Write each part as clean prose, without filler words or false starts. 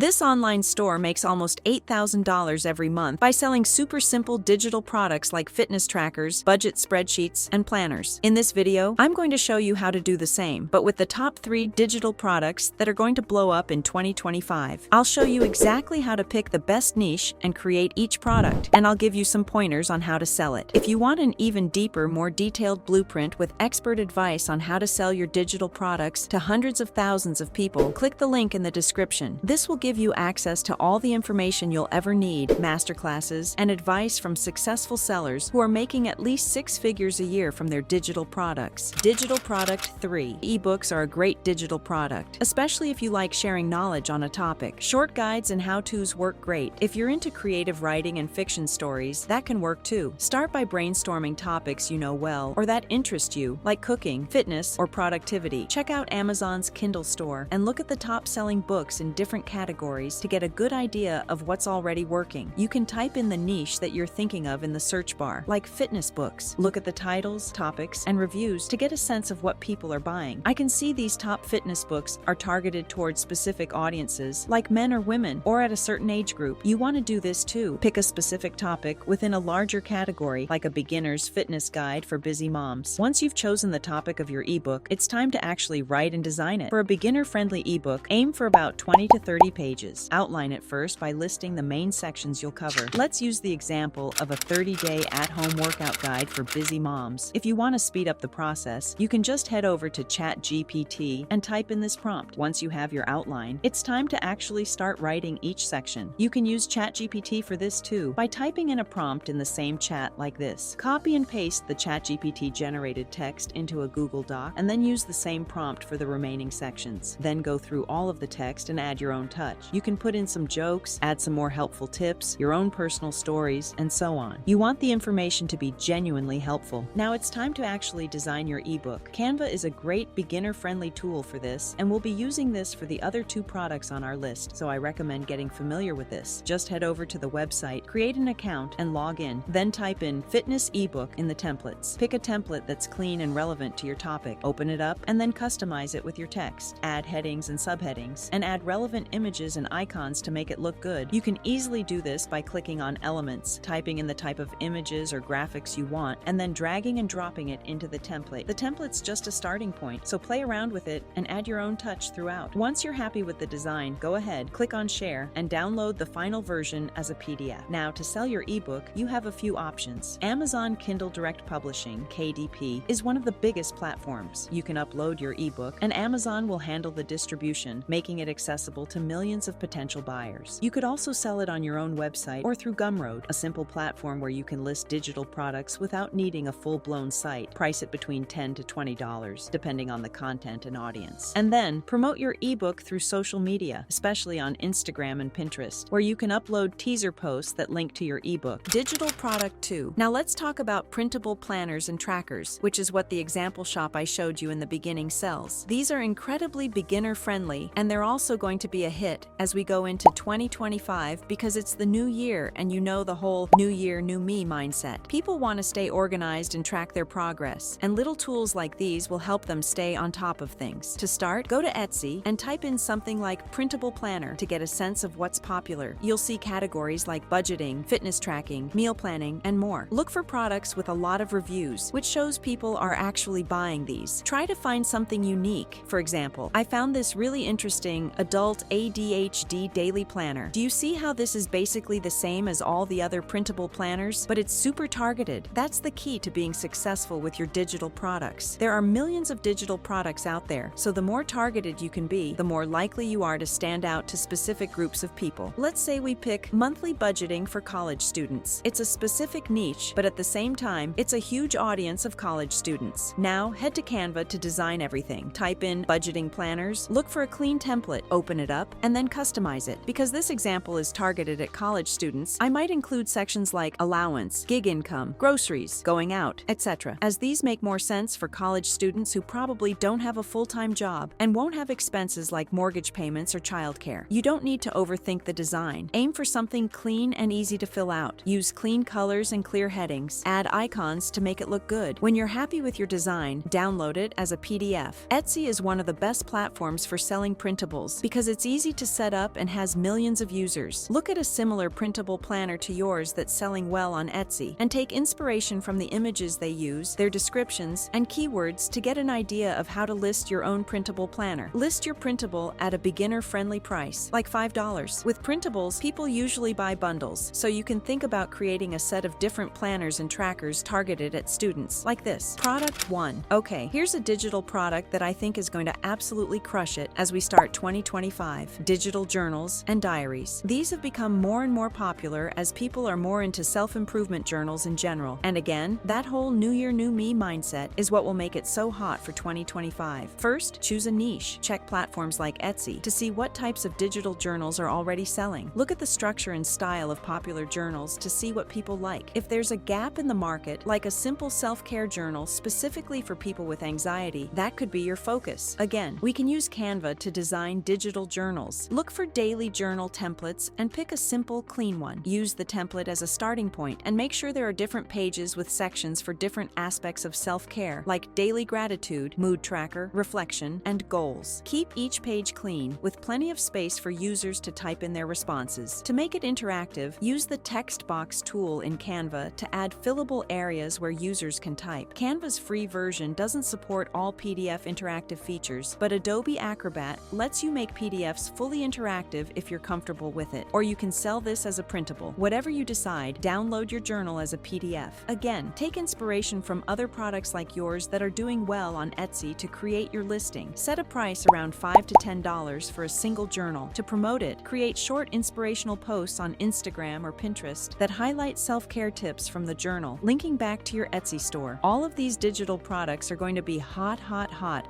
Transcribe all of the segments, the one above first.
This online store makes almost $8,000 every month by selling super simple digital products like fitness trackers, budget spreadsheets, and planners. In this video, I'm going to show you how to do the same, but with the top 3 digital products that are going to blow up in 2025. I'll show you exactly how to pick the best niche and create each product, and I'll give you some pointers on how to sell it. If you want an even deeper, more detailed blueprint with expert advice on how to sell your digital products to hundreds of thousands of people, click the link in the description. This will give you access to all the information you'll ever need, masterclasses, and advice from successful sellers who are making at least 6 figures a year from their digital products. Digital product 3. Ebooks are a great digital product, especially if you like sharing knowledge on a topic. Short guides and how-tos work great. If you're into creative writing and fiction stories, that can work too. Start by brainstorming topics you know well or that interest you, like cooking, fitness, or productivity. Check out Amazon's Kindle store and look at the top-selling books in different categories to get a good idea of what's already working. You can type in the niche that you're thinking of in the search bar, like fitness books. Look at the titles, topics, and reviews to get a sense of what people are buying. I can see these top fitness books are targeted towards specific audiences, like men or women, or at a certain age group. You want to do this too. Pick a specific topic within a larger category, like a beginner's fitness guide for busy moms. Once you've chosen the topic of your ebook, it's time to actually write and design it. For a beginner-friendly ebook, aim for about 20 to 30 pages. Outline it first by listing the main sections you'll cover. Let's use the example of a 30-day at-home workout guide for busy moms. If you want to speed up the process, you can just head over to ChatGPT and type in this prompt. Once you have your outline, it's time to actually start writing each section. You can use ChatGPT for this too, by typing in a prompt in the same chat like this. Copy and paste the ChatGPT generated text into a Google Doc, and then use the same prompt for the remaining sections. Then go through all of the text and add your own touch. You can put in some jokes, add some more helpful tips, your own personal stories, and so on. You want the information to be genuinely helpful. Now it's time to actually design your ebook. Canva is a great beginner-friendly tool for this, and we'll be using this for the other 2 products on our list, so I recommend getting familiar with this. Just head over to the website, create an account, and log in. Then type in fitness ebook in the templates. Pick a template that's clean and relevant to your topic. Open it up, and then customize it with your text. Add headings and subheadings, and add relevant images and icons to make it look good. You can easily do this by clicking on elements, typing in the type of images or graphics you want, and then dragging and dropping it into the template. The template's just a starting point, so play around with it and add your own touch throughout. Once you're happy with the design, go ahead, click on share, and download the final version as a PDF. Now, to sell your ebook, you have a few options. Amazon Kindle Direct Publishing, KDP, is one of the biggest platforms. You can upload your ebook, and Amazon will handle the distribution, making it accessible to millions of potential buyers. You could also sell it on your own website or through Gumroad, a simple platform where you can list digital products without needing a full-blown site. Price it between $10 to $20, depending on the content and audience. And then, promote your ebook through social media, especially on Instagram and Pinterest, where you can upload teaser posts that link to your ebook. Digital product 2. Now let's talk about printable planners and trackers, which is what the example shop I showed you in the beginning sells. These are incredibly beginner-friendly, and they're also going to be a hit as we go into 2025 because it's the new year and you know the whole new year, new me mindset. People want to stay organized and track their progress, and little tools like these will help them stay on top of things. To start, go to Etsy and type in something like printable planner to get a sense of what's popular. You'll see categories like budgeting, fitness tracking, meal planning, and more. Look for products with a lot of reviews, which shows people are actually buying these. Try to find something unique. For example, I found this really interesting adult ADHD daily planner. Do you see how this is basically the same as all the other printable planners, but it's super targeted? That's the key to being successful with your digital products. There are millions of digital products out there, so the more targeted you can be, the more likely you are to stand out to specific groups of people. Let's say we pick monthly budgeting for college students. It's a specific niche, but at the same time, it's a huge audience of college students. Now, head to Canva to design everything. Type in budgeting planners, look for a clean template, open it up, and then customize it. Because this example is targeted at college students, I might include sections like allowance, gig income, groceries, going out, etc., as these make more sense for college students who probably don't have a full-time job and won't have expenses like mortgage payments or childcare. You don't need to overthink the design. Aim for something clean and easy to fill out. Use clean colors and clear headings. Add icons to make it look good. When you're happy with your design, download it as a PDF. Etsy is one of the best platforms for selling printables because it's easy to set up and has millions of users. Look at a similar printable planner to yours that's selling well on Etsy, and take inspiration from the images they use, their descriptions, and keywords to get an idea of how to list your own printable planner. List your printable at a beginner-friendly price, like $5. With printables, people usually buy bundles, so you can think about creating a set of different planners and trackers targeted at students, like this. Product 1. Okay, here's a digital product that I think is going to absolutely crush it as we start 2025. Digital journals and diaries. These have become more and more popular as people are more into self-improvement journals in general. And again, that whole New Year, New Me mindset is what will make it so hot for 2025. First, choose a niche. Check platforms like Etsy to see what types of digital journals are already selling. Look at the structure and style of popular journals to see what people like. If there's a gap in the market, like a simple self-care journal specifically for people with anxiety, that could be your focus. Again, we can use Canva to design digital journals. Look for daily journal templates and pick a simple, clean one. Use the template as a starting point and make sure there are different pages with sections for different aspects of self-care, like daily gratitude, mood tracker, reflection, and goals. Keep each page clean, with plenty of space for users to type in their responses. To make it interactive, use the text box tool in Canva to add fillable areas where users can type. Canva's free version doesn't support all PDF interactive features, but Adobe Acrobat lets you make PDFs fully interactive if you're comfortable with it. Or you can sell this as a printable. Whatever you decide, download your journal as a PDF. Again, take inspiration from other products like yours that are doing well on Etsy to create your listing. Set a price around $5 to $10 for a single journal. To promote it, create short inspirational posts on Instagram or Pinterest that highlight self-care tips from the journal, linking back to your Etsy store. All of these digital products are going to be hot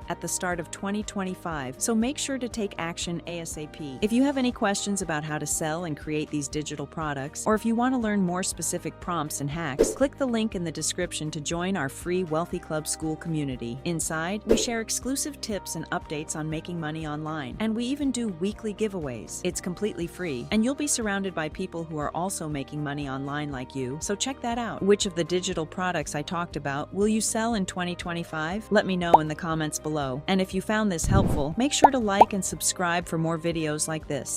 at the start of 2025, so make sure to take action ASAP. If you have any questions about how to sell and create these digital products, or if you want to learn more specific prompts and hacks, click the link in the description to join our free Wealthy Club School community. Inside, we share exclusive tips and updates on making money online, and we even do weekly giveaways. It's completely free, and you'll be surrounded by people who are also making money online like you, so check that out. Which of the digital products I talked about will you sell in 2025? Let me know in the comments below. And if you found this helpful, make sure to like and subscribe for more videos like this.